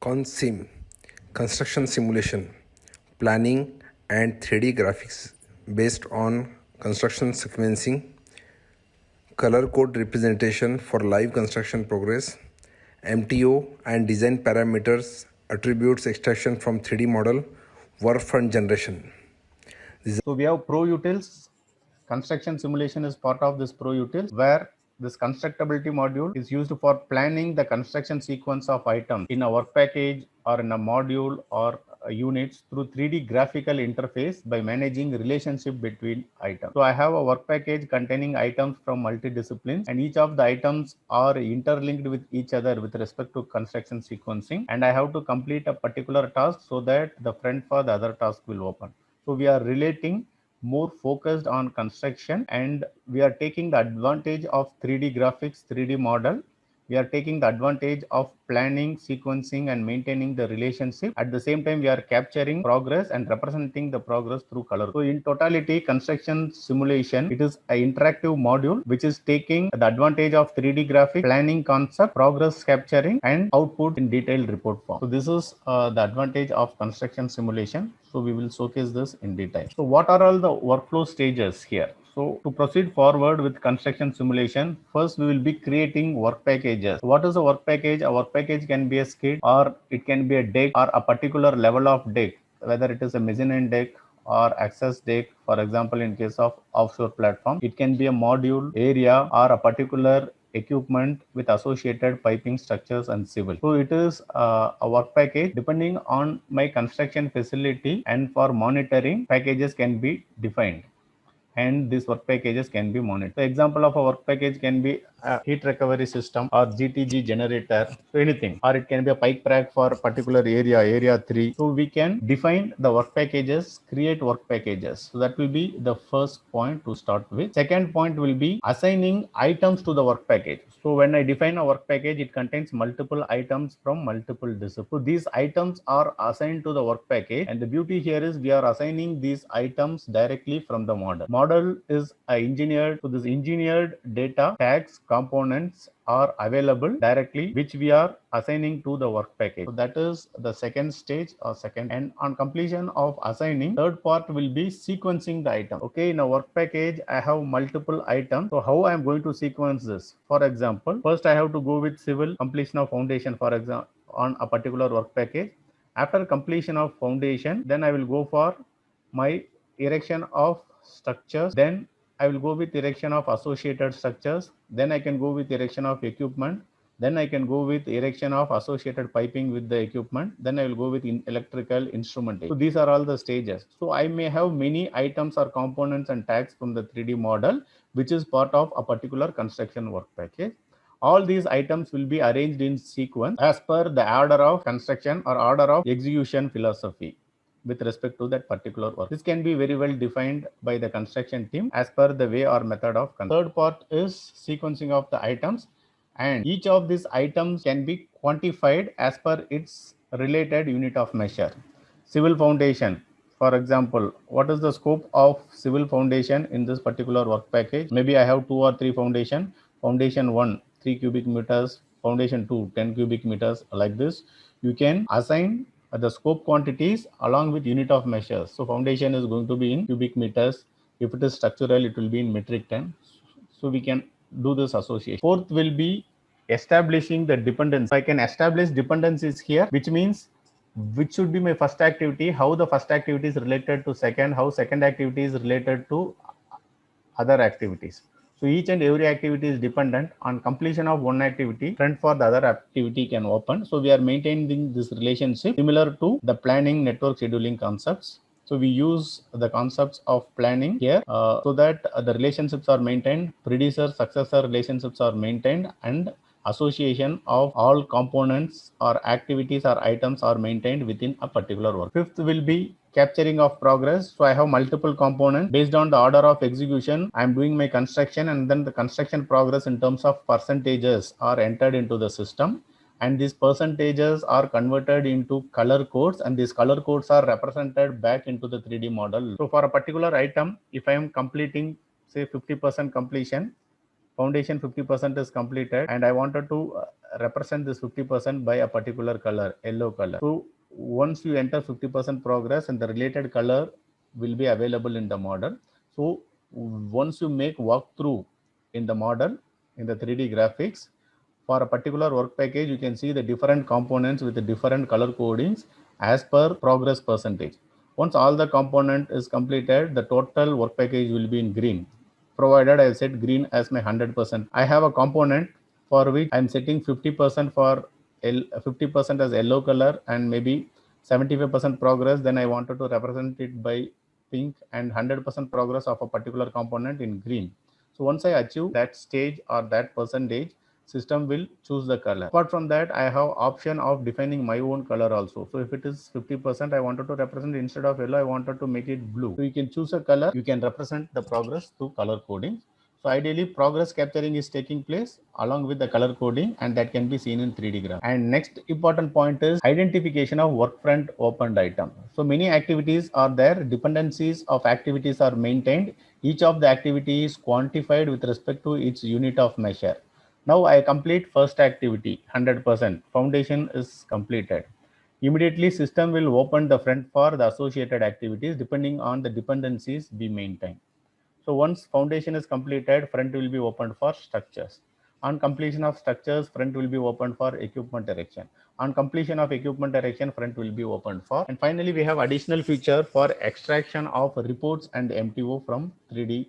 ConSim, construction simulation, planning and 3D graphics based on construction sequencing, color code representation for live construction progress, MTO and design parameters, attributes extraction from 3D model, work front generation. So we have ProUtils. Construction simulation is part of this ProUtils, where this constructability module is used for planning the construction sequence of items in a work package or in a module or units through 3D graphical interface by managing relationship between items. So I have a work package containing items from multidisciplines, and each of the items are interlinked with each other with respect to construction sequencing, and I have to complete a particular task so that the front for the other task will open. So we are relating more focused on construction, and we are taking the advantage of 3D graphics, 3D model. We are taking the advantage of planning, sequencing, and maintaining the relationship. At the same time, we are capturing progress and representing the progress through color. So in totality, construction simulation, it is an interactive module which is taking the advantage of 3D graphic, planning concept, progress capturing, and output in detailed report form. So this is the advantage of construction simulation. So we will showcase this in detail. So what are all the workflow stages here? So to proceed forward with construction simulation, first we will be creating work packages. What is a work package? A work package can be a skid, or it can be a deck, or a particular level of deck, whether it is a mezzanine deck or access deck. For example, in case of offshore platform, it can be a module, area, or a particular equipment with associated piping structures and civil. So it is a work package depending on my construction facility, and for monitoring, packages can be defined, and these work packages can be monitored. The example of a work package can be a heat recovery system or GTG generator, so anything, or it can be a pipe rack for a particular area 3. So we can define the work packages, create work packages. So that will be the first point to start with. Second point will be assigning items to the work package. So when I define a work package, it contains multiple items from multiple disciplines. So these items are assigned to the work package, and the beauty here is we are assigning these items directly from the model. Model is engineered, so this engineered data, tags, components are available directly, which we are assigning to the work package. So that is the second stage or second. And on completion of assigning, third part will be sequencing the item. Okay, in a work package, I have multiple items. So how I am going to sequence this? For example, first I have to go with civil completion of foundation, for example, on a particular work package. After completion of foundation, then I will go for my erection of structures. Then I will go with erection of associated structures. Then I can go with erection of equipment. Then I can go with erection of associated piping with the equipment. Then I will go with electrical instrumentation. So these are all the stages. So I may have many items or components and tags from the 3D model, which is part of a particular construction work package. All these items will be arranged in sequence as per the order of construction or order of execution philosophy with respect to that particular work. This can be very well defined by the construction team as per the way or method of construction. Third part is sequencing of the items, and each of these items can be quantified as per its related unit of measure. Civil foundation, for example, what is the scope of civil foundation in this particular work package? Maybe I have 2 or 3 foundation. Foundation 1, 3 cubic meters. Foundation 2, 10 cubic meters. Like this, you can assign the scope quantities along with unit of measures. So foundation is going to be in cubic meters. If it is structural, it will be in metric ton. So we can do this association. Fourth will be establishing the dependency. I can establish dependencies here, which means which should be my first activity, how the first activity is related to second, how second activity is related to other activities. So each and every activity is dependent. On completion of one activity, front for the other activity can open. So we are maintaining this relationship similar to the planning network scheduling concepts. So we use the concepts of planning here so that the relationships are maintained, predecessor successor relationships are maintained, and association of all components or activities or items are maintained within a particular work. Fifth will be capturing of progress. So I have multiple components. Based on the order of execution, I am doing my construction, and then the construction progress in terms of percentages are entered into the system, and these percentages are converted into color codes, and these color codes are represented back into the 3D model. So for a particular item, if I am completing say 50% completion, foundation 50% is completed, and I wanted to represent this 50% by a particular color, yellow color. So once you enter 50% progress, and the related color will be available in the model. So once you make walkthrough in the model, in the 3D graphics, for a particular work package, you can see the different components with the different color codings as per progress percentage. Once all the component is completed, the total work package will be in green, provided I set green as my 100%. I have a component for which I am setting 50% for 50% as yellow color and maybe 75% progress. Then I wanted to represent it by pink and 100% progress of a particular component in green. So once I achieve that stage or that percentage, system will choose the color. Apart from that, I have option of defining my own color also. So if it is 50%, I wanted to represent, instead of yellow, I wanted to make it blue. So you can choose a color, you can represent the progress through color coding. So ideally, progress capturing is taking place along with the color coding, and that can be seen in 3D graph. And next important point is identification of workfront opened item. So many activities are there, dependencies of activities are maintained. Each of the activity is quantified with respect to its unit of measure. Now I complete first activity 100%. Foundation is completed. Immediately system will open the front for the associated activities depending on the dependencies we maintain. So once foundation is completed, front will be opened for structures. On completion of structures, front will be opened for equipment erection. On completion of equipment erection, front will be opened for. And finally, we have additional feature for extraction of reports and MTO from 3D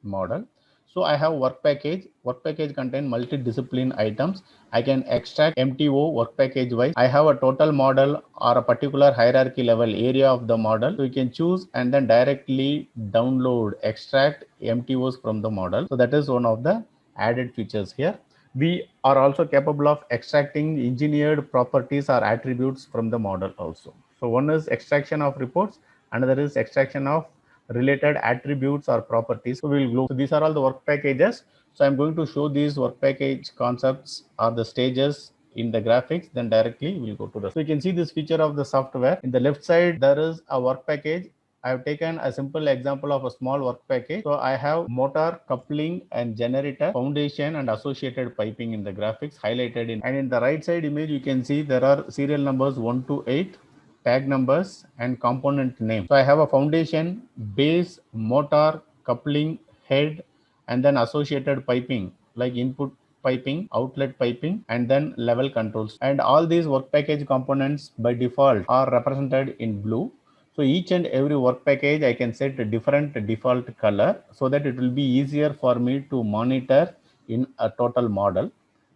model. So I have work package. Work package contain multi-discipline items. I can extract MTO work package wise. I have a total model or a particular hierarchy level area of the model. So you can choose and then directly download, extract MTOs from the model. So that is one of the added features here. We are also capable of extracting engineered properties or attributes from the model also. So one is extraction of reports, another is extraction of related attributes or properties. So we will go. So these are all the work packages. So I'm going to show these work package concepts or the stages in the graphics, then directly we'll go to the. So you can see this feature of the software. In the left side, there is a work package. I have taken a simple example of a small work package. So I have motor, coupling and generator, foundation and associated piping in the graphics highlighted in. And in the right side image, you can see there are serial numbers 1 to 8. Tag numbers and component name. So I have a foundation, base, motor, coupling, head, and then associated piping like input piping, outlet piping, and then level controls. And all these work package components by default are represented in blue. So each and every work package I can set a different default color so that it will be easier for me to monitor in a total model.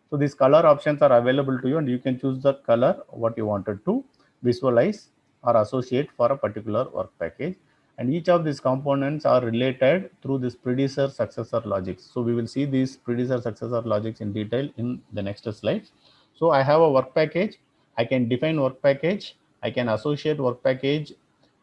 So these color options are available to you, and you can choose the color what you wanted to visualize or associate for a particular work package. And each of these components are related through this predecessor successor logics. So we will see these predecessor successor logics in detail in the next slides. So I have a work package. I can define work package. I can associate work package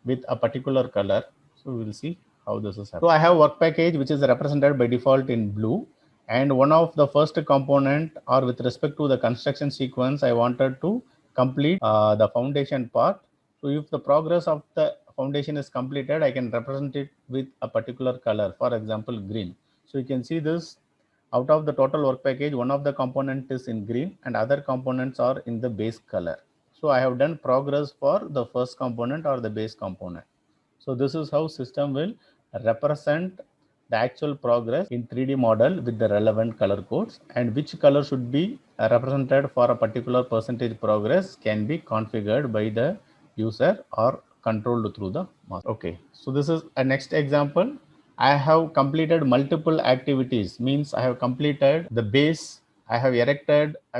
with a particular color. So we will see how this is happening. So I have work package which is represented by default in blue. And one of the first component or with respect to the construction sequence, I wanted to complete the foundation part. So if the progress of the foundation is completed, I can represent it with a particular color, for example, green. So you can see this out of the total work package, one of the component is in green and other components are in the base color. So I have done progress for the first component or the base component. So this is how system will represent the actual progress in 3D model with the relevant color codes, and which color should be represented for a particular percentage progress can be configured by the user or controlled through the master. Okay, so this is a next example. I have completed multiple activities, means I have completed the base, I have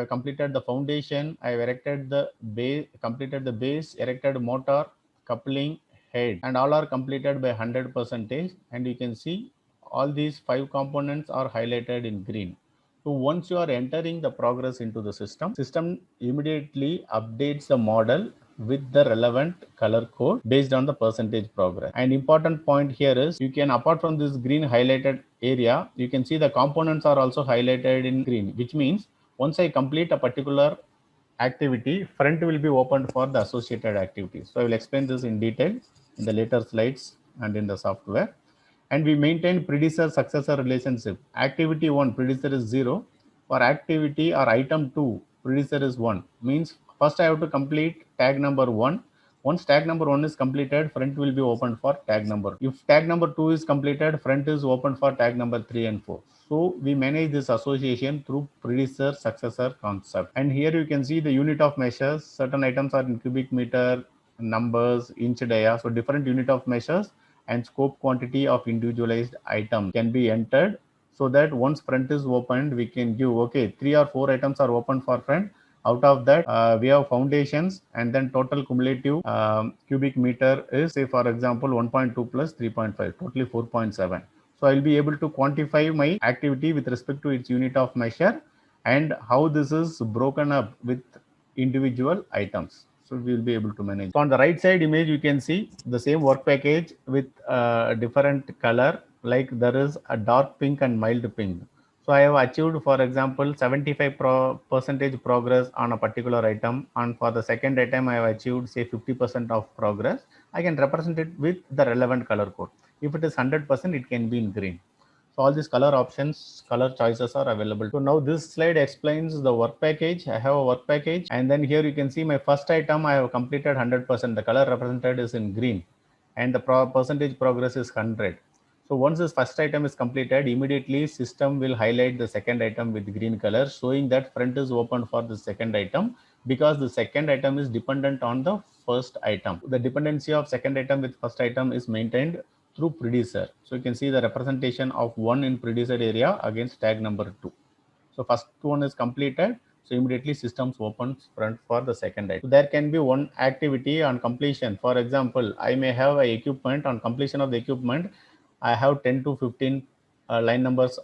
completed the foundation, I have erected the base, completed the base, erected motor, coupling, head, and all are completed by 100 percentage. And you can see all these 5 components are highlighted in green. So once you are entering the progress into the system immediately updates the model with the relevant color code based on the percentage progress. And important point here is you can, apart from this green highlighted area, you can see the components are also highlighted in green, which means once I complete a particular activity, front will be opened for the associated activities. So I will explain this in detail in the later slides and in the software. And we maintain predecessor successor relationship. Activity 1 predecessor is 0. For activity or item 2 predecessor is 1. Means first I have to complete tag number 1. Once tag number 1 is completed, front will be opened for tag number. If tag number 2 is completed, front is opened for tag number 3 and 4. So we manage this association through predecessor successor concept. And here you can see the unit of measures. Certain items are in cubic meter, numbers, inch dia. So different unit of measures and scope quantity of individualized item can be entered, so that once front is opened, we can give, okay, 3 or 4 items are opened for front. Out of that, we have foundations, and then total cumulative cubic meter is, say for example, 1.2 plus 3.5, totally 4.7. So I'll be able to quantify my activity with respect to its unit of measure and how this is broken up with individual items. So we will be able to manage. So on the right side image, you can see the same work package with a different color, like there is a dark pink and mild pink. So I have achieved, for example, 75% progress on a particular item, and for the second item I have achieved, say, 50% of progress. I can represent it with the relevant color code. If it is 100%, it can be in green. So all these color options, color choices are available. So now this slide explains the work package. I have a work package, and then here you can see my first item I have completed 100%. The color represented is in green, and the percentage progress is 100. So once this first item is completed, immediately system will highlight the second item with green color, showing that front is open for the second item, because the second item is dependent on the first item. The dependency of second item with first item is maintained through predecessor. So you can see the representation of 1 in predecessor area against tag number 2. So first one is completed. So immediately systems opens front for the second item. So there can be one activity on completion. For example, I may have a equipment. On completion of the equipment, I have 10 to 15 line numbers,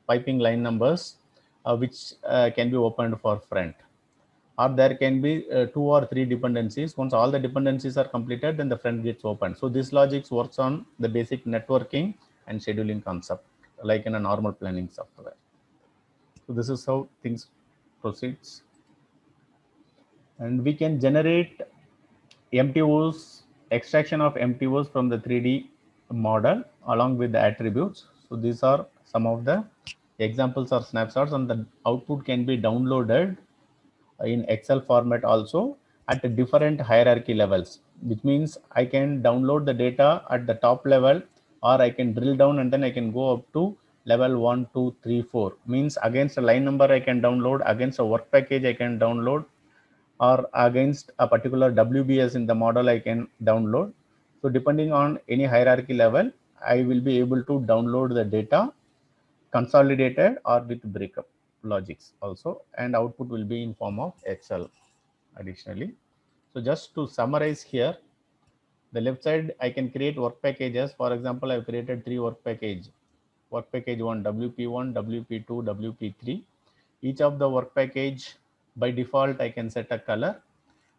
piping line numbers, which can be opened for front. Or there can be 2 or 3 dependencies. Once all the dependencies are completed, then the front gets opened. So this logic works on the basic networking and scheduling concept, like in a normal planning software. So this is how things proceeds. And we can generate MTOs, extraction of MTOs from the 3D model along with the attributes. So these are some of the examples or snapshots, and the output can be downloaded in Excel format also at different hierarchy levels, which means I can download the data at the top level, or I can drill down and then I can go up to level 1, 2, 3, 4. Means against a line number I can download, against a work package I can download, or against a particular WBS in the model I can download. So depending on any hierarchy level, I will be able to download the data consolidated or with breakup logics also, and output will be in form of Excel additionally. So just to summarize here, the left side I can create work packages. For example, I've created 3 work package. Work package 1, WP1, WP2, WP3. Each of the work package, by default I can set a color,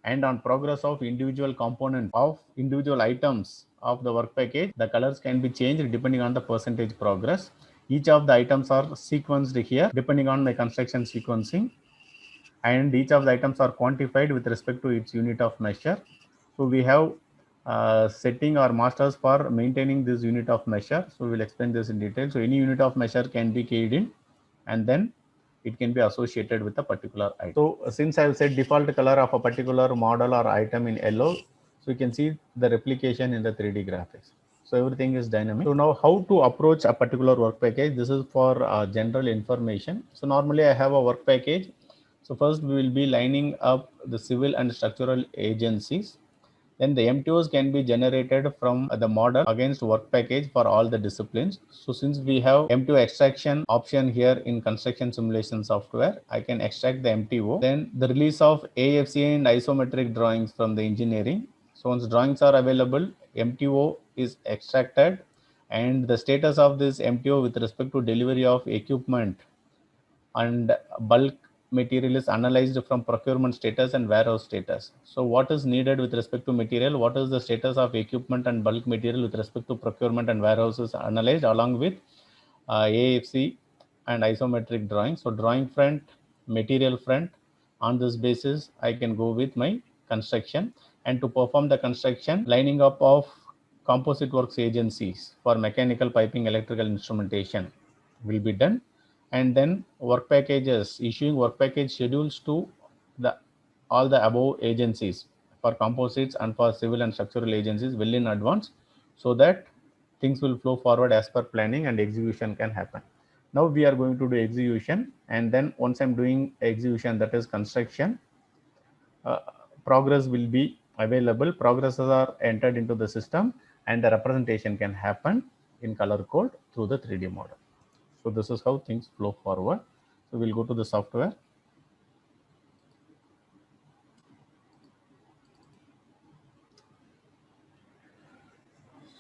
and on progress of individual component of individual items of the work package, the colors can be changed depending on the percentage progress. Each of the items are sequenced here depending on my construction sequencing, and each of the items are quantified with respect to its unit of measure. So we have setting or masters for maintaining this unit of measure. So we'll explain this in detail. So any unit of measure can be keyed in, and then it can be associated with a particular item. So since I've set default color of a particular model or item in yellow, so you can see the replication in the 3D graphics. So everything is dynamic. So now how to approach a particular work package? This is for general information. So normally I have a work package. So first we will be lining up the civil and structural agencies. Then the MTOs can be generated from the model against work package for all the disciplines. So since we have MTO extraction option here in construction simulation software, I can extract the MTO. Then the release of AFC and isometric drawings from the engineering. So once drawings are available, MTO is extracted, and the status of this MTO with respect to delivery of equipment and bulk material is analyzed from procurement status and warehouse status. So what is needed with respect to material, what is the status of equipment and bulk material with respect to procurement and warehouse is analyzed along with AFC and isometric drawing. So drawing front, material front, on this basis I can go with my construction. And to perform the construction, lining up of composite works agencies for mechanical piping, electrical instrumentation will be done, and then work packages, issuing work package schedules to all the above agencies for composites and for civil and structural agencies well in advance, so that things will flow forward as per planning and execution can happen. Now we are going to do execution, and then once I'm doing execution, that is construction, uh, progress will be available. Progresses are entered into the system, and the representation can happen in color code through the 3D model. So this is how things flow forward. So we'll go to the software.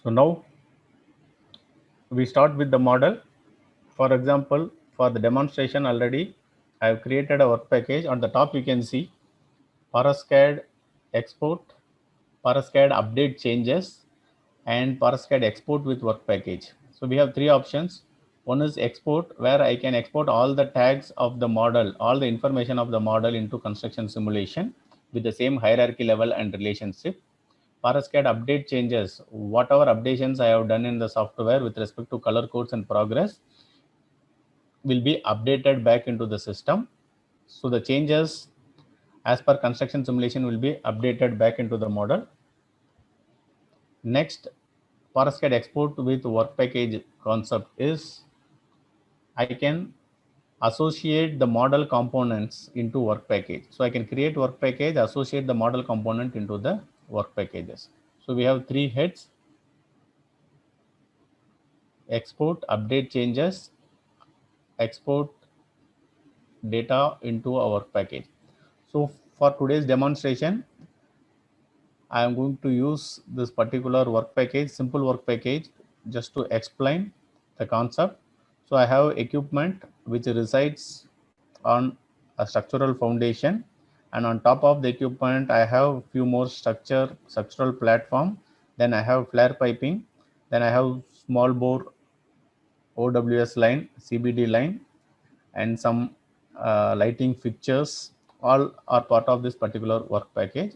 So now we start with the model. For example, for the demonstration already, I have created a work package. On the top, you can see Parascad export, Parascad update changes, and Parascad export with work package. So we have three options. One is export, where I can export all the tags of the model, all the information of the model into construction simulation with the same hierarchy level and relationship. Parascad update changes, whatever updations I have done in the software with respect to color codes and progress will be updated back into the system. So the changes as per construction simulation will be updated back into the model. Next, Parascad export with work package concept is I can associate the model components into work package. So I can create work package, associate the model component into the work packages. So we have three heads: export, update changes, export data into our work package. So for today's demonstration, I am going to use this particular work package, simple work package, just to explain the concept. So I have equipment which resides on a structural foundation, and on top of the equipment I have few more structural platform. Then I have flare piping. Then I have small bore OWS line, CBD line, and some lighting fixtures. All are part of this particular work package.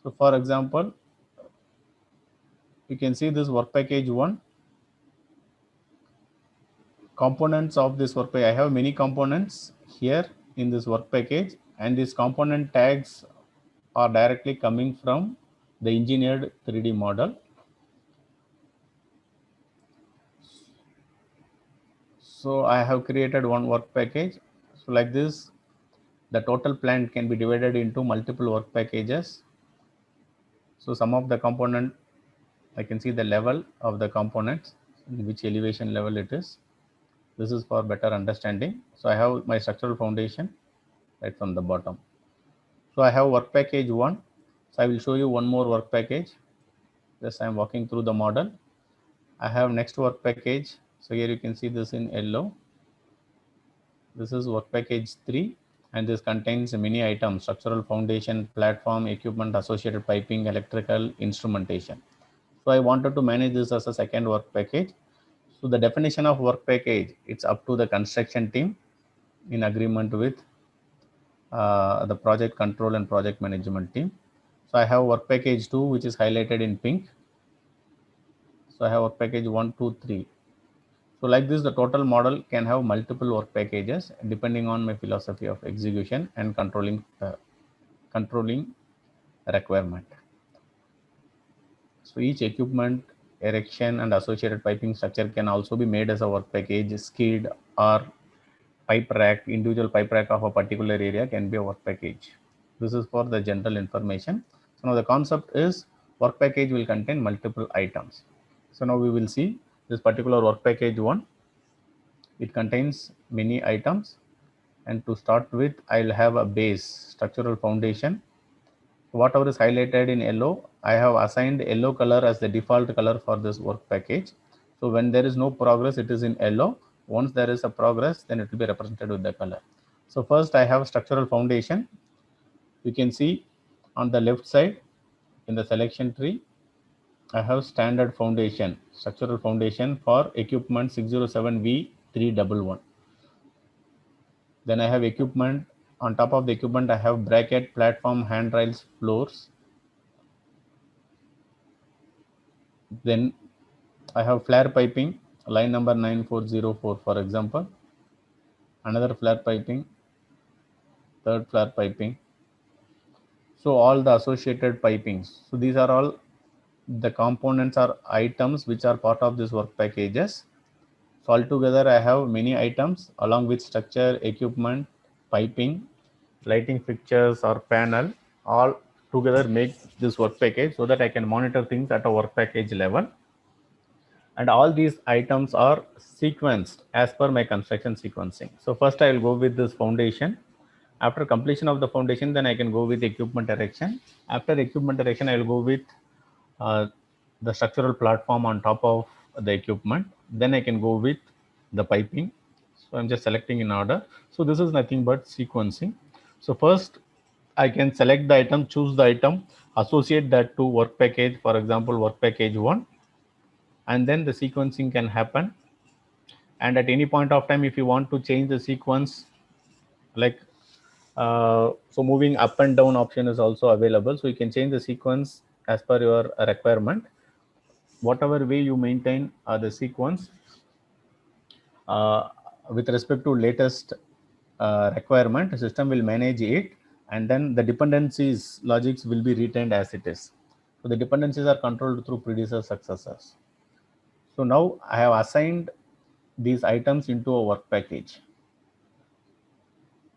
So for example, you can see this work package 1. Components of this work package, I have many components here in this work package, and these component tags are directly coming from the engineered 3D model. So I have created one work package. So like this, the total plant can be divided into multiple work packages. So some of the component, I can see the level of the components, which elevation level it is. This is for better understanding. So I have my structural foundation right from the bottom. So I have work package 1. So I will show you one more work package. Just I am walking through the model. I have next work package. So here you can see this in yellow. This is work package 3, and this contains many items: structural foundation, platform, equipment, associated piping, electrical, instrumentation. So I wanted to manage this as a second work package. So the definition of work package, it's up to the construction team in agreement with the project control and project management team. So I have work package 2, which is highlighted in pink. So I have work package 1, 2, 3. So like this, the total model can have multiple work packages depending on my philosophy of execution and controlling requirement. So each equipment, erection, and associated piping structure can also be made as a work package. Skid or pipe rack, individual pipe rack of a particular area can be a work package. This is for the general information. So now the concept is work package will contain multiple items. So now we will see this particular work package 1. It contains many items, and to start with, I'll have a base structural foundation. Whatever is highlighted in yellow, I have assigned yellow color as the default color for this work package. So when there is no progress, it is in yellow. Once there is a progress, then it will be represented with the color. So first I have structural foundation. You can see on the left side in the selection tree, I have standard foundation, structural foundation for equipment 607V311. Then I have equipment. On top of the equipment, I have bracket, platform, handrails, floors. Then I have flare piping, line number 9404, for example, another flare piping, third flare piping. So all the associated pipings. So these are all the components or items which are part of this work packages. So altogether I have many items along with structure, equipment, piping, lighting fixtures or panel, all together make this work package so that I can monitor things at a work package level. And all these items are sequenced as per my construction sequencing. So first I will go with this foundation. After completion of the foundation, then I can go with equipment erection. After equipment erection, I will go with uh, the structural platform on top of the equipment. Then I can go with the piping. So I'm just selecting in order. So this is nothing but sequencing. So first I can select the item, choose the item, associate that to work package, for example, work package 1, and then the sequencing can happen. And at any point of time, if you want to change the sequence, like so moving up and down option is also available. So you can change the sequence as per your requirement. Whatever way you maintain the sequence uh, with respect to latest requirement, the system will manage it, and then the dependencies logics will be retained as it is. So the dependencies are controlled through predecessor successors. So now I have assigned these items into a work package.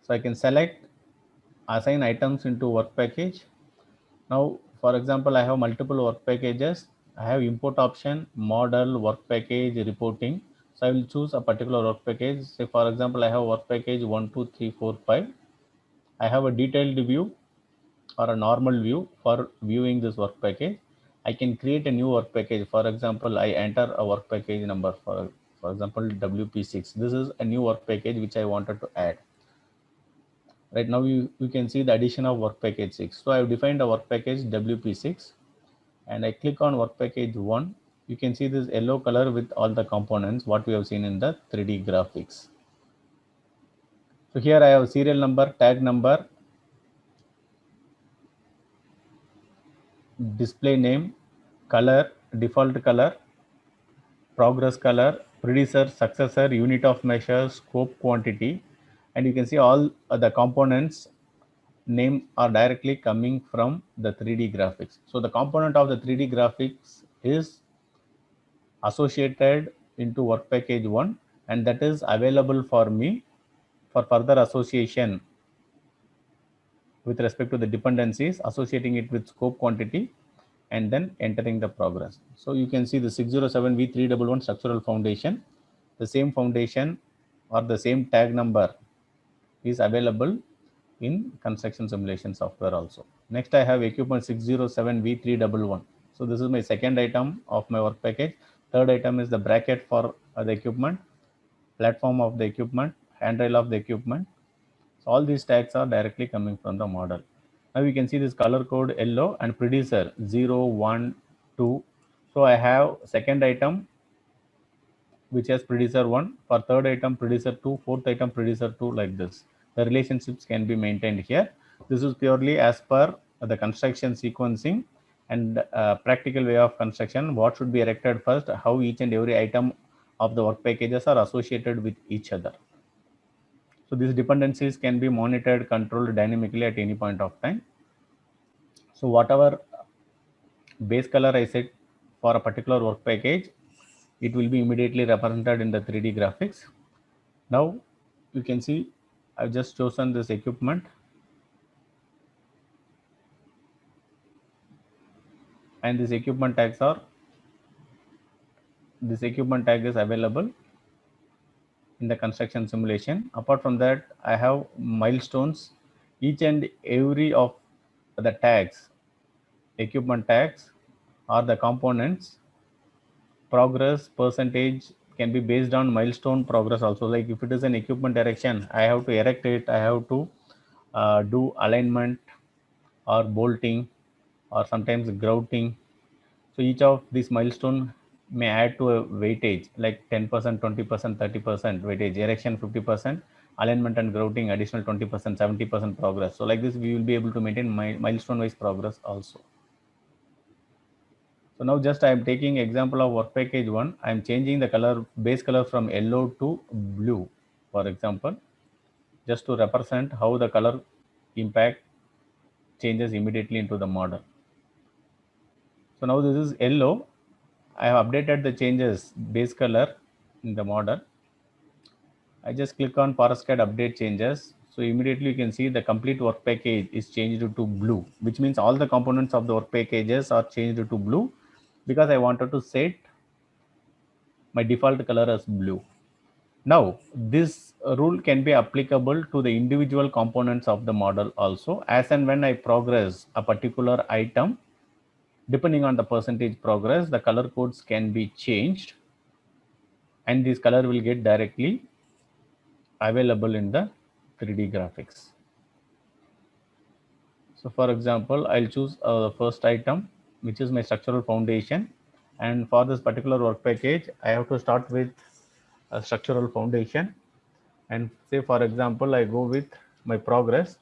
So I can select assign items into work package. Now, for example, I have multiple work packages. I have import option, model, work package, reporting. So I will choose a particular work package. Say, for example, I have work package 1, 2, 3, 4, 5. I have a detailed view or a normal view for viewing this work package. I can create a new work package. For example, I enter a work package number for example, WP6. This is a new work package which I wanted to add. Right now, you can see the addition of work package 6. So I have defined a work package WP6 and I click on work package 1. You can see this yellow color with all the components what we have seen in the 3D graphics. So here I have serial number, tag number, display name, color, default color, progress color, predecessor, successor, unit of measure, scope, quantity, and you can see all the components name are directly coming from the 3D graphics. So the component of the 3D graphics is associated into work package 1, and that is available for me for further association with respect to the dependencies, associating it with scope, quantity, and then entering the progress. So you can see the 607V311 structural foundation. The same foundation or the same tag number is available in construction simulation software also. Next, I have equipment 607V311. So this is my second item of my work package. Third item is the bracket for the equipment, platform of the equipment, handrail of the equipment. So all these tags are directly coming from the model. Now you can see this color code yellow and predecessor 0, 1, 2. So I have second item which has predecessor 1, for third item predecessor 2, fourth item predecessor 2, like this. The relationships can be maintained here. This is purely as per the construction sequencing and practical way of construction. What should be erected first, how each and every item of the work packages are associated with each other. So these dependencies can be monitored, controlled dynamically at any point of time. So whatever base color I set for a particular work package, it will be immediately represented in the 3D graphics. Now you can see I've just chosen this equipment, and this equipment tag is available in the construction simulation. Apart from that, I have milestones. Each and every of the tags, equipment tags, are the components. Progress percentage can be based on milestone progress also. Like if it is an equipment erection, I have to erect it, I have to do alignment or bolting or sometimes grouting. So each of these milestone may add to a weightage like 10%, 20%, 30% weightage, erection 50%, alignment and grouting additional 20%, 70% progress. So like this, we will be able to maintain milestone wise progress also. So now just I am taking example of work package 1. I am changing the color, base color from yellow to blue, for example, just to represent how the color impact changes immediately into the model. So now this is yellow. I have updated the changes base color in the model. I just click on Forest-CAD update changes. So immediately you can see the complete work package is changed to blue, which means all the components of the work packages are changed to blue because I wanted to set my default color as blue. Now, this rule can be applicable to the individual components of the model also. As and when I progress a particular item, depending on the percentage progress, the color codes can be changed and this color will get directly available in the 3D graphics. So for example, I'll choose the first item, which is my structural foundation. And for this particular work package, I have to start with a structural foundation. And say, for example, I go with my progress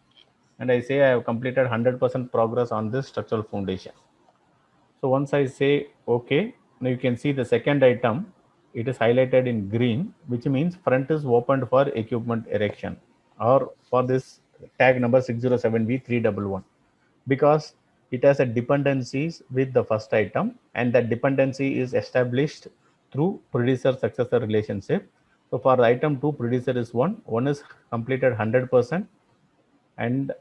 and I say I have completed 100% progress on this structural foundation. So once I say OK, now you can see the second item, it is highlighted in green, which means front is opened for equipment erection, or for this tag number 607B311, because it has a dependencies with the first item and that dependency is established through producer successor relationship. So for the item 2, producer is 1 is completed 100% and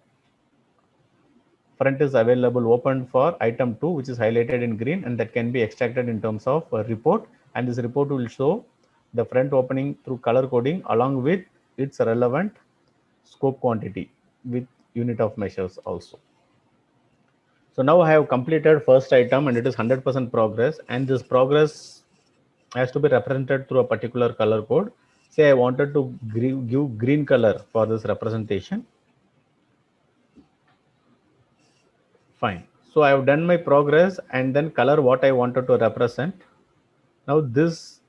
front is available open for item 2, which is highlighted in green, and that can be extracted in terms of a report, and this report will show the front opening through color coding along with its relevant scope quantity with unit of measures also. So now I have completed first item and it is 100% progress, and this progress has to be represented through a particular color code. Say I wanted to give green color for this representation. Fine. So I have done my progress and then color what I wanted to represent. Now this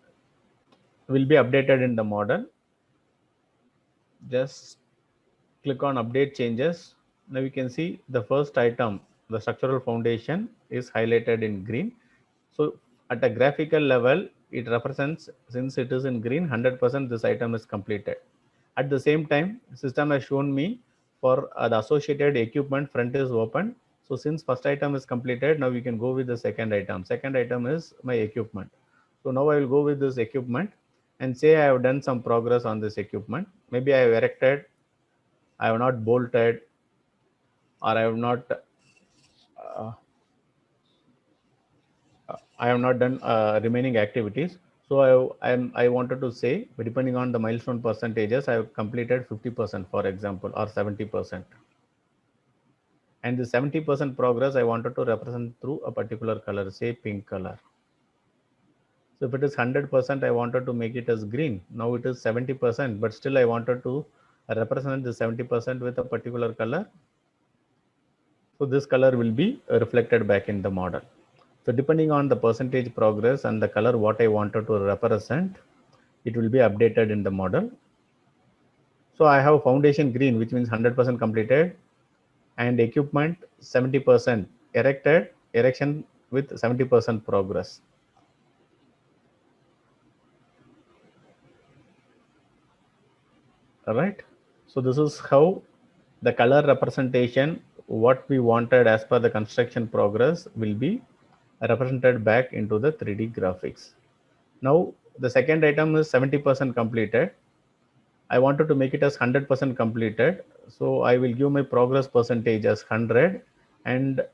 will be updated in the model. Just click on update changes. Now you can see the first item, the structural foundation, is highlighted in green. So at a graphical level, it represents, since it is in green, 100% this item is completed. At the same time, system has shown me for the associated equipment front is open. So since first item is completed, now we can go with the second item. Second item is my equipment. So now I will go with this equipment and say I have done some progress on this equipment. Maybe I have erected, I have not bolted, or I have not done remaining activities. So I wanted to say, depending on the milestone percentages, I have completed 50%, for example, or 70%. And the 70% progress I wanted to represent through a particular color, say pink color. So if it is 100%, I wanted to make it as green. Now it is 70%, but still I wanted to represent the 70% with a particular color. So this color will be reflected back in the model. So depending on the percentage progress and the color what I wanted to represent, it will be updated in the model. So I have foundation green, which means 100% completed, and equipment 70% erected, erection with 70% progress. All right. So this is how the color representation, what we wanted as per the construction progress, will be represented back into the 3D graphics. Now the second item is 70% completed. I wanted to make it as 100% completed. So I will give my progress percentage as 100. And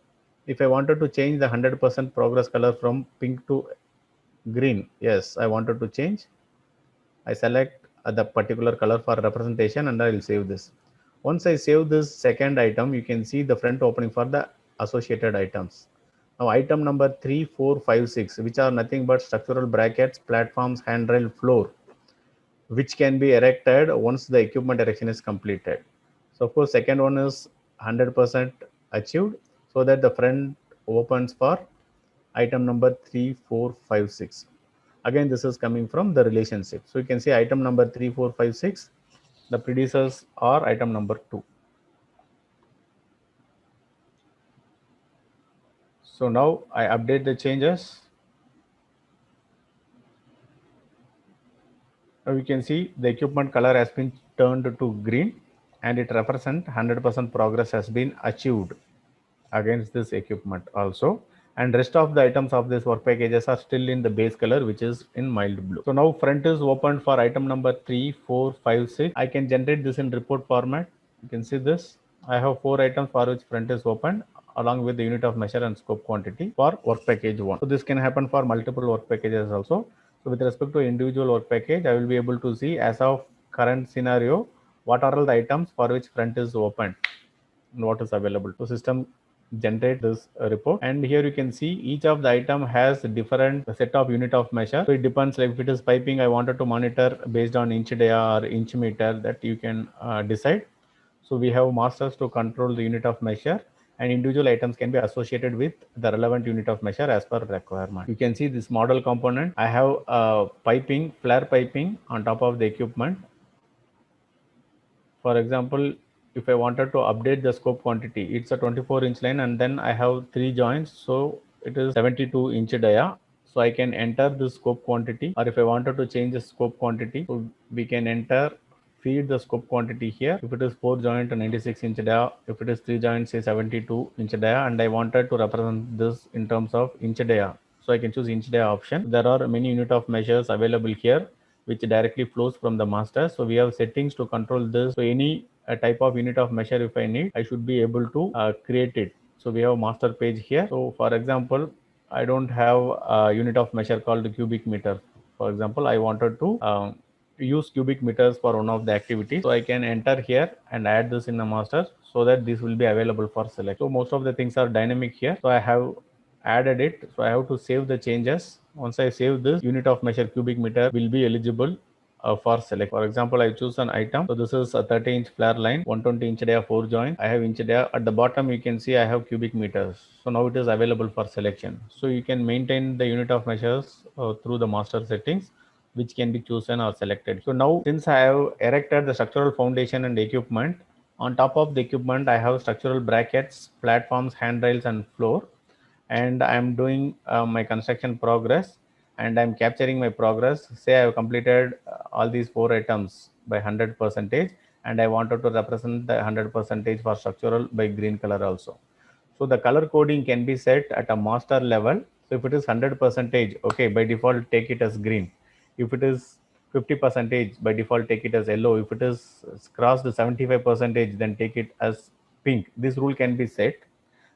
if I wanted to change the 100% progress color from pink to green, yes, I wanted to change. I select the particular color for representation and I will save this. Once I save this second item, you can see the front opening for the associated items. Now item number 3, 4, 5, 6, which are nothing but structural brackets, platforms, handrail, floor, which can be erected once the equipment erection is completed. So of course, second one is 100% achieved, so that the front opens for item number 3, 4, 5, 6. Again, this is coming from the relationship. So you can see item number 3, 4, 5, 6, the predecessors are item number 2. So now I update the changes. Now you can see the equipment color has been turned to green and it represents 100% progress has been achieved against this equipment also, and rest of the items of this work packages are still in the base color, which is in mild blue. So now front is opened for item number 3, 4, 5, 6. I can generate this in report format. You can see this. I have 4 items for which front is opened along with the unit of measure and scope quantity for work package 1. So this can happen for multiple work packages also. So with respect to individual work package, I will be able to see as of current scenario what are all the items for which front is opened and what is available. So system generate this report, and here you can see each of the item has different set of unit of measure. So it depends, like if it is piping, I wanted to monitor based on inch dia or inch meter, that you can decide. So we have masters to control the unit of measure, and individual items can be associated with the relevant unit of measure as per requirement. You can see this model component. I have piping, flare piping on top of the equipment. For example, if I wanted to update the scope quantity, it's a 24-inch line and then I have 3 joints, so it is 72-inch dia. So I can enter the scope quantity, or if I wanted to change the scope quantity, so we can enter, feed the scope quantity here. If it is 4 joint 96-inch dia, if it is 3 joints say 72-inch dia, and I wanted to represent this in terms of inch dia, so I can choose inch dia option. There are many unit of measures available here which directly flows from the master. So we have settings to control this. So any type of unit of measure if I need, I should be able to create it. So we have a master page here. So for example, I don't have a unit of measure called cubic meter. For example, I wanted to use cubic meters for one of the activities. So I can enter here and add this in the master so that this will be available for select. So most of the things are dynamic here. So I have added it. So I have to save the changes. Once I save this, unit of measure cubic meter will be eligible for select. For example, I choose an item. So this is a 30-inch flare line, 120-inch dia 4 joint. I have inch dia. At the bottom, you can see I have cubic meters. So now it is available for selection. So you can maintain the unit of measures through the master settings, which can be chosen or selected. So now, since I have erected the structural foundation and equipment, on top of the equipment, I have structural brackets, platforms, handrails, and floor, and I'm doing my construction progress, and I'm capturing my progress. Say I have completed all these 4 items by 100%, and I wanted to represent the 100% for structural by green color also. So the color coding can be set at a master level. So if it is 100%, okay, by default take it as green. If it is 50%, by default take it as yellow. If it is crossed 75%, then take it as pink. This rule can be set.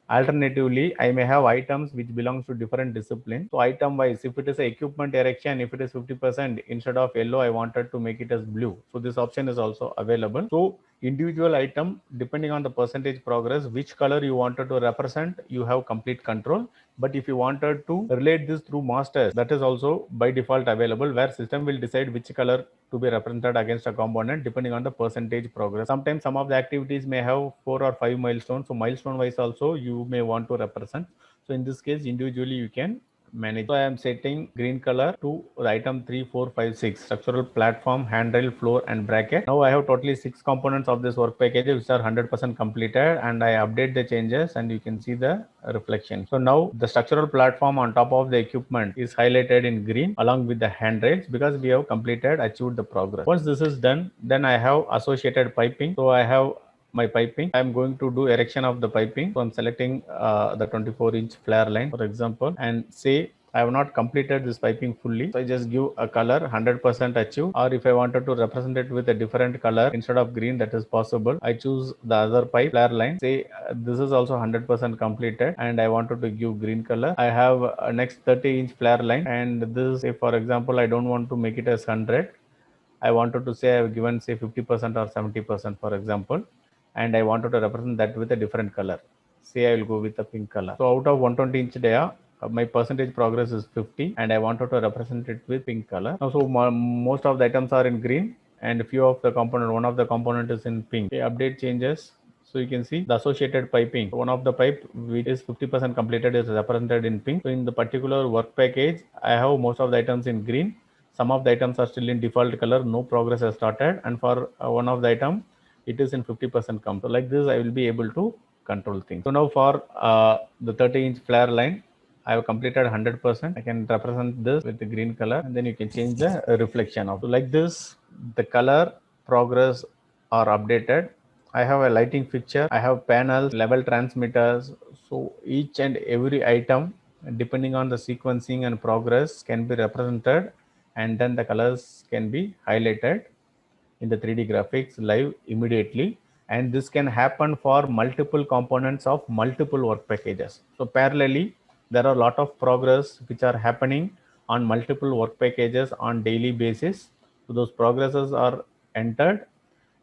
Alternatively, I may have items which belongs to different disciplines. So item wise, if it is a equipment erection, if it is 50%, instead of yellow, I wanted to make it as blue. So this option is also available. So individual item, depending on the percentage progress, which color you wanted to represent, you have complete control. But if you wanted to relate this through masters, that is also by default available, where system will decide which color to be represented against a component depending on the percentage progress. Sometimes some of the activities may have 4 or 5 milestones. So milestone wise also you may want to represent. So in this case, individually you can manage. So I am setting green color to the item 3, 4, 5, 6, structural platform, handrail, floor, and bracket. Now I have totally 6 components of this work package which are 100% completed, and I update the changes and you can see the reflection. So now the structural platform on top of the equipment is highlighted in green along with the handrails because we have completed, achieved the progress. Once this is done, then I have associated piping. So I have my piping. I'm going to do erection of the piping. So I'm selecting the 24-inch flare line, for example, and say I have not completed this piping fully. So I just give a color 100% achieve, or if I wanted to represent it with a different color instead of green, that is possible. I choose the other pipe flare line. Say this is also 100% completed and I wanted to give green color. I have a next 30-inch flare line, and this, say for example, I don't want to make it as 100. I wanted to say I've given say 50% or 70%, for example, and I wanted to represent that with a different color. Say I will go with a pink color. So out of 120-inch dia, my percentage progress is 50, and I wanted to represent it with pink color. Now, so most of the items are in green, and few of the component, one of the component is in pink. Okay, update changes. So you can see the associated piping. One of the pipe which is 50% completed is represented in pink. So in the particular work package, I have most of the items in green. Some of the items are still in default color, no progress has started, and for one of the item, it is in 50% come. So like this, I will be able to control things. So now for the 30-inch flare line, I have completed 100%. I can represent this with the green color, and then you can change the reflection of. So like this, the color progress are updated. I have a lighting fixture, I have panels, level transmitters. So each and every item, depending on the sequencing and progress, can be represented, and then the colors can be highlighted in the 3D graphics live immediately. And this can happen for multiple components of multiple work packages. So parallelly, there are a lot of progress which are happening on multiple work packages on daily basis. So those progresses are entered,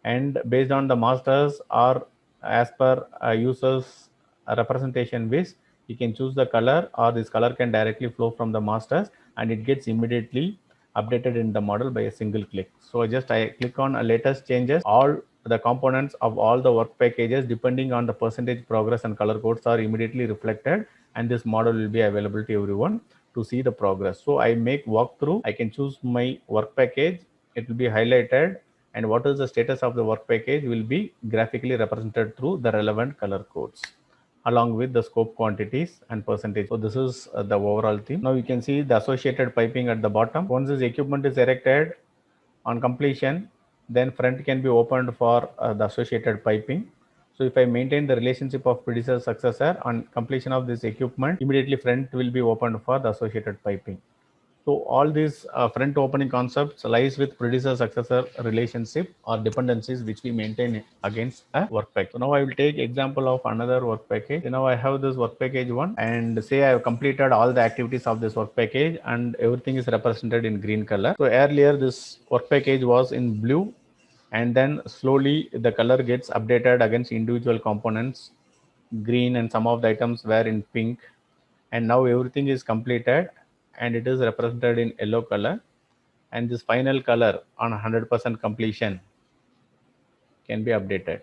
and based on the masters or as per users representation base, you can choose the color, or this color can directly flow from the masters, and it gets immediately updated in the model by a single click. So I click on latest changes. All the components of all the work packages, depending on the percentage progress and color codes, are immediately reflected, and this model will be available to everyone to see the progress. So I make walkthrough. I can choose my work package. It will be highlighted, and what is the status of the work package will be graphically represented through the relevant color codes along with the scope quantities and percentage. So this is the overall theme. Now you can see the associated piping at the bottom. Once this equipment is erected, on completion, then front can be opened for the associated piping. So if I maintain the relationship of predecessor successor, on completion of this equipment, immediately front will be opened for the associated piping. So all these front opening concepts lies with predecessor successor relationship or dependencies which we maintain against a work package. So now I will take example of another work package. So now I have this work package one, and say I have completed all the activities of this work package, and everything is represented in green color. So earlier this work package was in blue, and then slowly the color gets updated against individual components green, and some of the items were in pink, and now everything is completed and it is represented in yellow color, and this final color on 100% completion can be updated.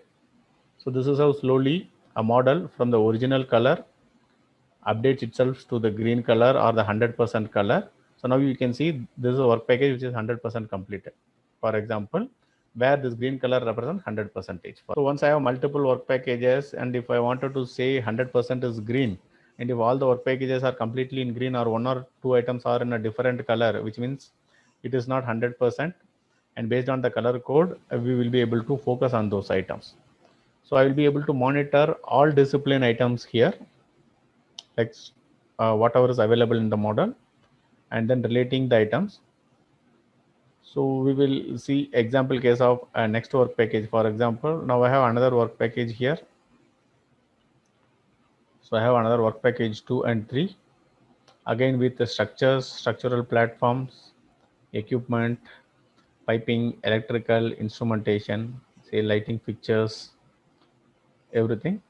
So this is how slowly a model from the original color updates itself to the green color or the 100% color. So now you can see this is a work package which is 100% completed, for example, where this green color represents 100%. So once I have multiple work packages, and if I wanted to say 100% is green, and if all the work packages are completely in green, or one or two items are in a different color, which means it is not 100%, and based on the color code, we will be able to focus on those items. So I will be able to monitor all discipline items here, like whatever is available in the model, and then relating the items. So we will see example case of next work package. For example, now I have another work package here. So I have another work package 2 and 3, again with the structures, structural platforms, equipment, piping, electrical, instrumentation, say lighting fixtures, everything.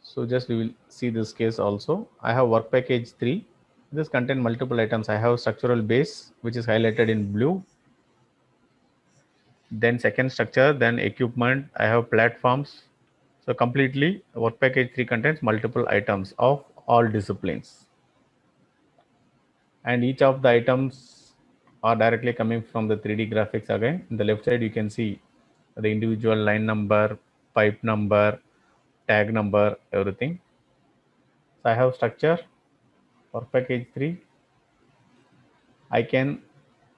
So just we will see this case also. I have work package 3. This contain multiple items. I have structural base, which is highlighted in blue. Then second structure, then equipment. I have platforms. So completely work package 3 contains multiple items of all disciplines. And each of the items are directly coming from the 3D graphics again. In the left side, you can see the individual line number, pipe number, tag number, everything. So I have structure for package 3. I can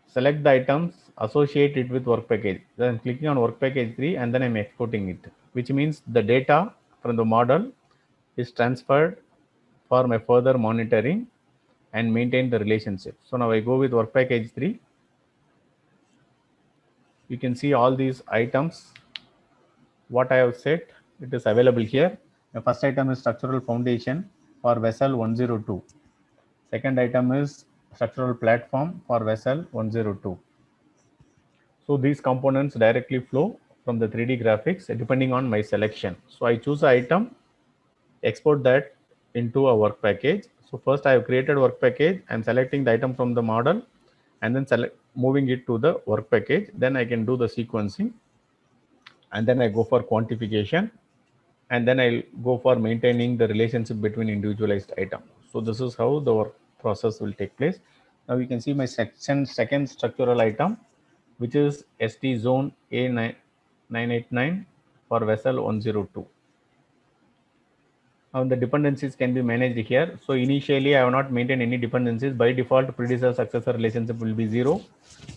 select the items, associate it with work package. Then I'm clicking on work package 3, and then I'm exporting it, which means the data from the model is transferred for my further monitoring and maintain the relationship. So now I go with work package 3. You can see all these items, what I have set, it is available here. The first item is structural foundation for vessel 102. Second item is structural platform for vessel 102. So these components directly flow from the 3D graphics depending on my selection. So I choose the item, export that into a work package. So first I have created work package. I'm selecting the item from the model, and then moving it to the work package. Then I can do the sequencing, and then I go for quantification, and then I'll go for maintaining the relationship between individualized items. So this is how the work process will take place. Now you can see my second structural item, which is ST zone A989 for vessel 102. Now the dependencies can be managed here. So initially I have not maintained any dependencies. By default, predecessor successor relationship will be 0.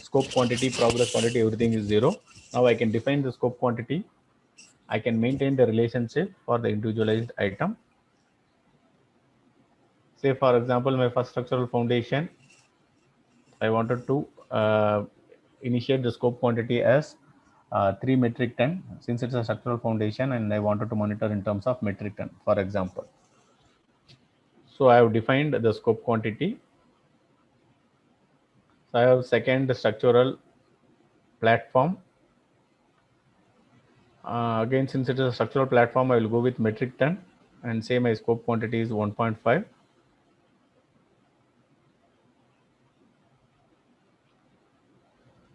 Scope quantity, progress quantity, everything is 0. Now I can define the scope quantity. I can maintain the relationship for the individualized item. Say for example, my first structural foundation, I wanted to initiate the scope quantity as 3 metric ton, since it's a structural foundation and I wanted to monitor in terms of metric ton, for example. So I have defined the scope quantity. So I have second structural platform. Again, since it is a structural platform, I will go with metric ton and say my scope quantity is 1.5.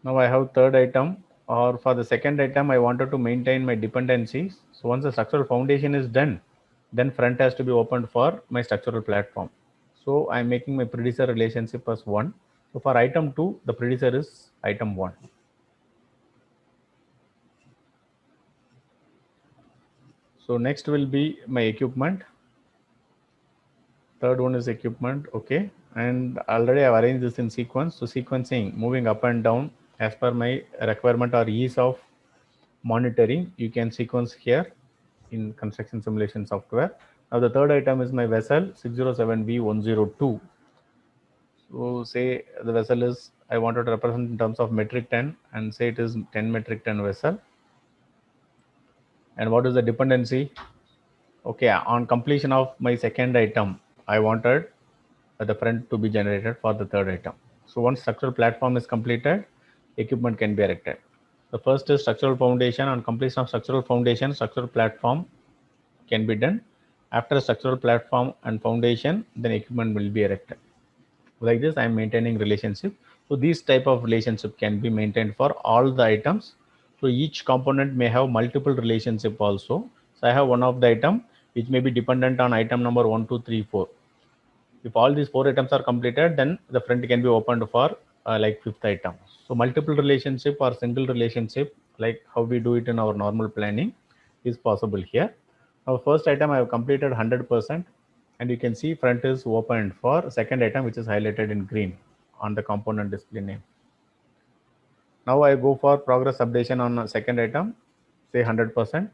Now I have third item, or for the second item, I wanted to maintain my dependencies. So once the structural foundation is done, then front has to be opened for my structural platform. So I'm making my predecessor relationship as 1. So for item 2, the predecessor is item 1. So next will be my equipment. Third one is equipment. Okay. And already I've arranged this in sequence. So sequencing, moving up and down as per my requirement or ease of monitoring, you can sequence here in construction simulation software. Now the third item is my vessel 607V102. So say the vessel is, I wanted to represent in terms of metric ton, and say it is 10 metric ton vessel. And what is the dependency? Okay, on completion of my second item, I wanted the front to be generated for the third item. So once structural platform is completed, equipment can be erected. The first is structural foundation. On completion of structural foundation, structural platform can be done. After structural platform and foundation, then equipment will be erected. Like this, I am maintaining relationship. So these type of relationship can be maintained for all the items. So each component may have multiple relationship also. So I have one of the item which may be dependent on item number 1, 2, 3, 4. If all these 4 items are completed, then the front can be opened for like fifth item. So multiple relationship or single relationship, like how we do it in our normal planning, is possible here. Our first item I have completed 100%, and you can see front is opened for second item, which is highlighted in green on the component display name. Now I go for progress updation on a second item, say 100%,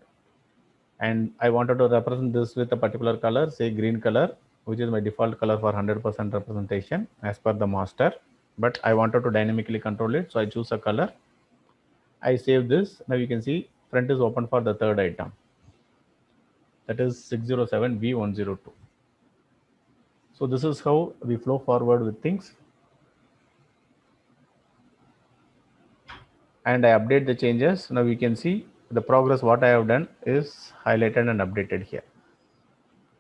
and I wanted to represent this with a particular color, say green color, which is my default color for 100% representation as per the master. But I wanted to dynamically control it, so I choose a color. I save this. Now you can see front is open for the third item, that is 607V102. So this is how we flow forward with things. And I update the changes. Now you can see the progress what I have done is highlighted and updated here.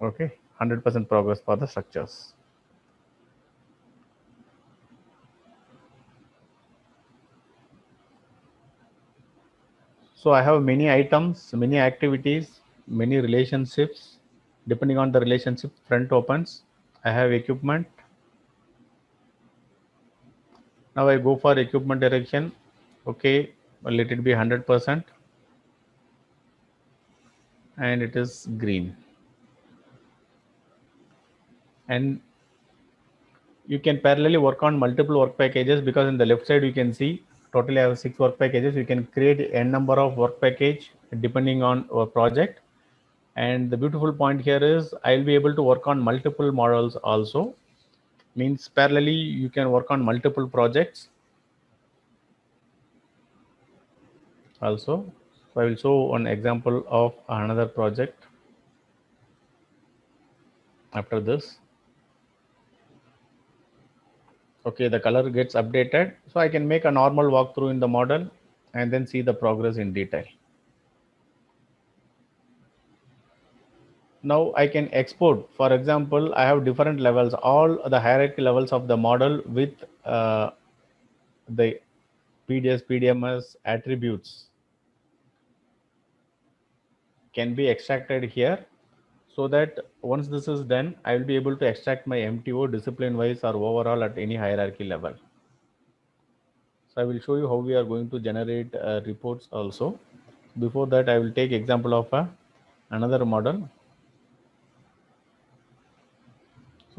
Okay, 100% progress for the structures. So I have many items, many activities, many relationships. Depending on the relationship, front opens. I have equipment. Now I go for equipment direction. Okay, let it be 100%. And it is green. And you can parallelly work on multiple work packages, because in the left side you can see totally I have 6 work packages. You can create n number of work package depending on our project. And the beautiful point here is I'll be able to work on multiple models also. Means parallelly you can work on multiple projects also. So I will show one example of another project after this. Okay, the color gets updated, so I can make a normal walkthrough in the model and then see the progress in detail. Now I can export. For example, I have different levels, all the hierarchy levels of the model with the PDS, PDMS attributes can be extracted here, so that once this is done, I will be able to extract my MTO discipline wise or overall at any hierarchy level. So I will show you how we are going to generate reports also. Before that, I will take example of another model.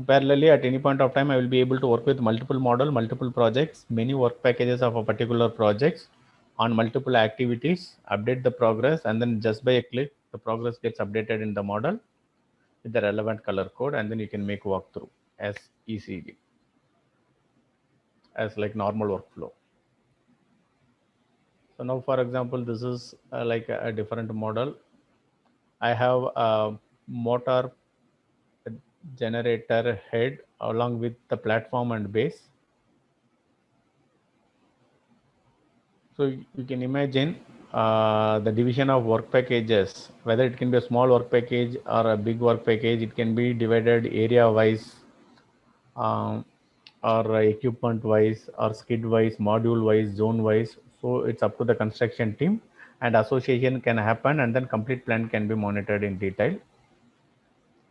So parallelly, at any point of time, I will be able to work with multiple model, multiple projects, many work packages of a particular projects on multiple activities, update the progress, and then just by a click, the progress gets updated in the model with the relevant color code, and then you can make walkthrough as easily as like normal workflow. So now, for example, this is like a different model. I have a motor generator head along with the platform and base. So you can imagine the division of work packages, whether it can be a small work package or a big work package. It can be divided area wise, um, or equipment wise, or skid wise, module wise, zone wise. So it's up to the construction team, and association can happen, and then complete plan can be monitored in detail.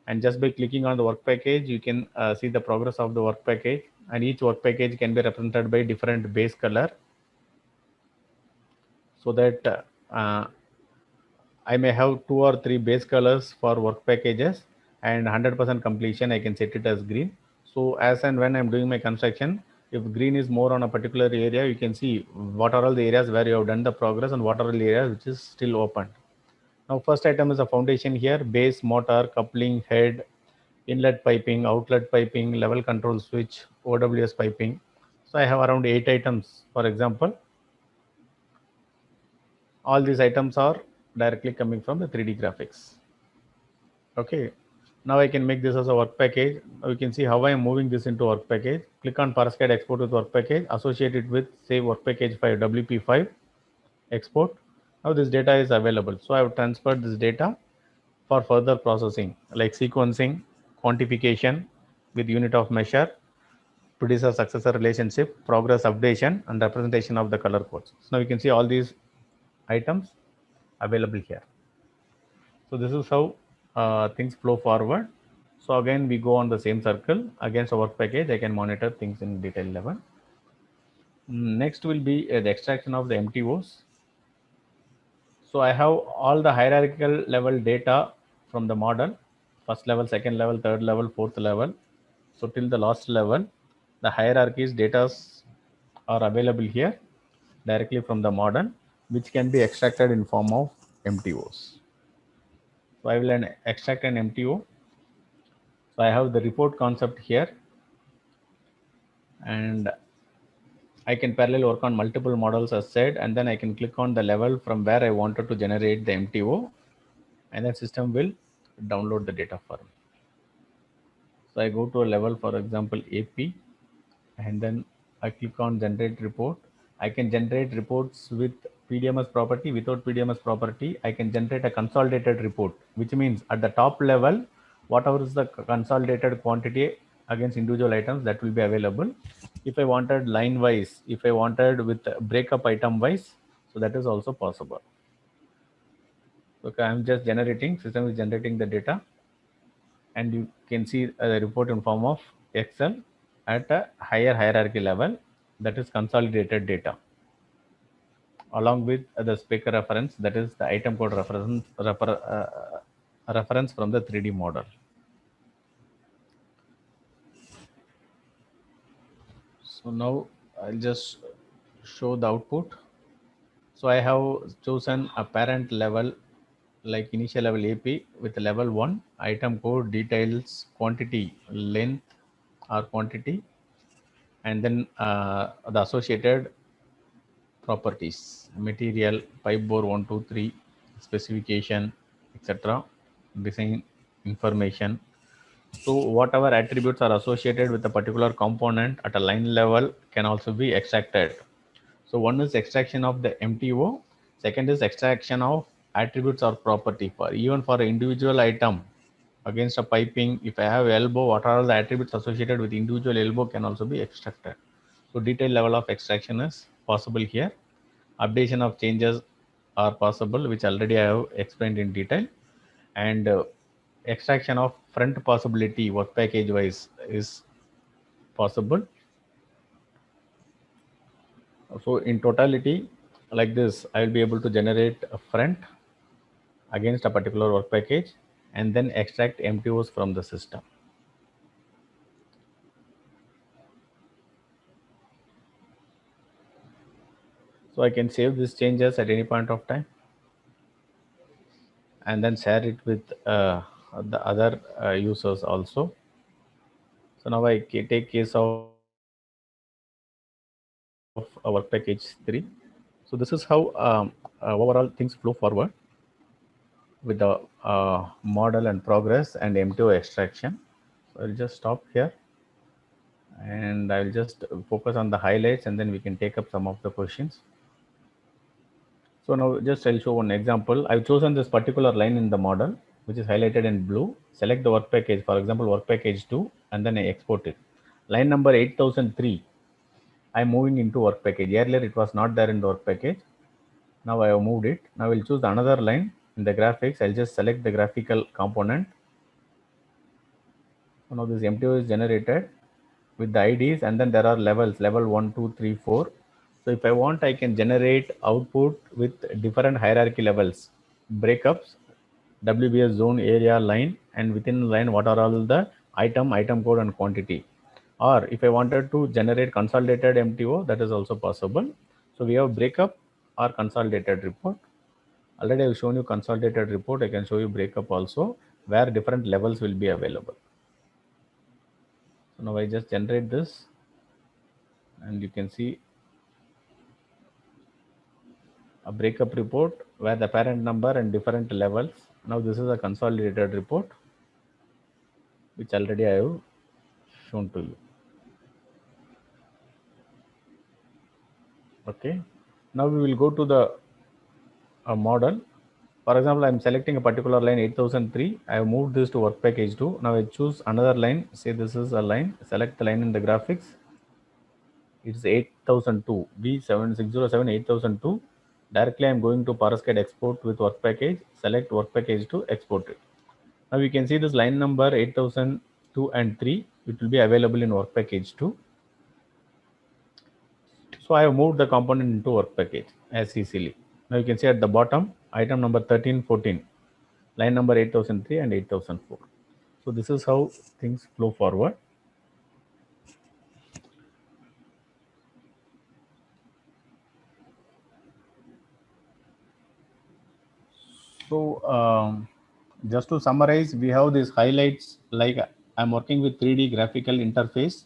And just by clicking on the work package, you can see the progress of the work package, and each work package can be represented by different base color, so that I may have 2 or 3 base colors for work packages, and 100% completion I can set it as green. So as and when I'm doing my construction, if green is more on a particular area, you can see what are all the areas where you have done the progress and what are all the areas which is still open. Now first item is a foundation here: base, motor, coupling, head, inlet piping, outlet piping, level control switch, OWS piping. So I have around 8 items, for example. All these items are directly coming from the 3D graphics. Okay, now I can make this as a work package. Now you can see how I am moving this into work package. Click on Parascad export with work package, associate it with say work package 5 WP5, export. Now this data is available. So I have transferred this data for further processing like sequencing, quantification with unit of measure, producer successor relationship, progress updation, and representation of the color codes. So now you can see all these items available here. So this is how things flow forward. So again, we go on the same circle. Against a work package, I can monitor things in detail level. Next will be the extraction of the MTOs. So I have all the hierarchical level data from the model: first level, second level, third level, fourth level. So till the last level, the hierarchies data are available here directly from the model, which can be extracted in form of MTOs. So I will extract an MTO. So I have the report concept here, and I can parallel work on multiple models as said, and then I can click on the level from where I wanted to generate the MTO, and then system will download the data for me. So I go to a level, for example, AP, and then I click on generate report. I can generate reports with PDMS property, without PDMS property. I can generate a consolidated report, which means at the top level, whatever is the consolidated quantity against individual items, that will be available. If I wanted line wise, if I wanted with breakup item wise, so that is also possible. Okay, I'm just generating, system is generating the data, and you can see the report in form of Excel at a higher hierarchy level, that is consolidated data, along with the speaker reference, that is the item code reference from the 3D model. So now I'll just show the output. So I have chosen a parent level like initial level AP with level 1, item code, details, quantity, length or quantity, and then the associated properties: material, pipe bore 123, specification, etc., design information. So whatever attributes are associated with a particular component at a line level can also be extracted. So one is extraction of the MTO, second is extraction of attributes or property. For even for an individual item against a piping, if I have elbow, what are the attributes associated with individual elbow can also be extracted. So detailed level of extraction is possible here. Updation of changes are possible, which already I have explained in detail. And extraction of front possibility work package wise is possible. So in totality, like this, I will be able to generate a front against a particular work package and then extract MTOs from the system. So I can save these changes at any point of time and then share it with the other users also. So now I take case of our package 3. So this is how overall things flow forward with the model and progress and MTO extraction. So I'll just stop here and I'll just focus on the highlights and then we can take up some of the questions. So now just I'll show one example. I've chosen this particular line in the model, which is highlighted in blue. Select the work package, for example, work package 2, and then I export it. Line number 8003, I'm moving into work package. Earlier it was not there in the work package. Now I have moved it. Now we'll choose another line in the graphics. I'll just select the graphical component. So now this MTO is generated with the IDs and then there are levels, level 1, 2, 3, 4. So if I want, I can generate output with different hierarchy levels, breakups, WBS zone, area, line, and within line, what are all the item code and quantity. Or if I wanted to generate consolidated MTO, that is also possible. So we have breakup or consolidated report. Already I've shown you consolidated report. I can show you breakup also, where different levels will be available. So now I just generate this and you can see a breakup report where the parent number and different levels. Now this is a consolidated report which already I have shown to you. Okay, now we will go to the model. For example, I'm selecting a particular line 8003. I have moved this to work package 2. Now I choose another line. Say this is a line. Select the line in the graphics. It's 8002 B7607 8002. Directly I'm going to Parascale export with work package. Select work package to export it. Now you can see this line number 8002 and 3. It will be available in work package 2. So I have moved the component into work package as easily. Now you can see at the bottom item number 1314, line number 8003 and 8004. So this is how things flow forward. So just to summarize, we have these highlights like I'm working with 3D graphical interface.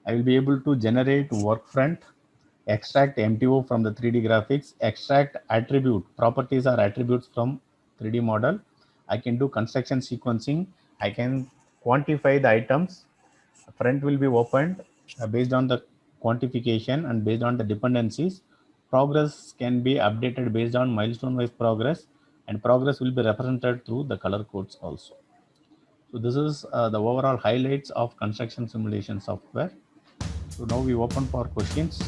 I will be able to generate workfront, extract MTO from the 3D graphics, extract attribute, properties or attributes from 3D model. I can do construction sequencing. I can quantify the items. Front will be opened based on the quantification and based on the dependencies. Progress can be updated based on milestone wise progress, and progress will be represented through the color codes also. So this is the overall highlights of construction simulation software. So now we open for questions.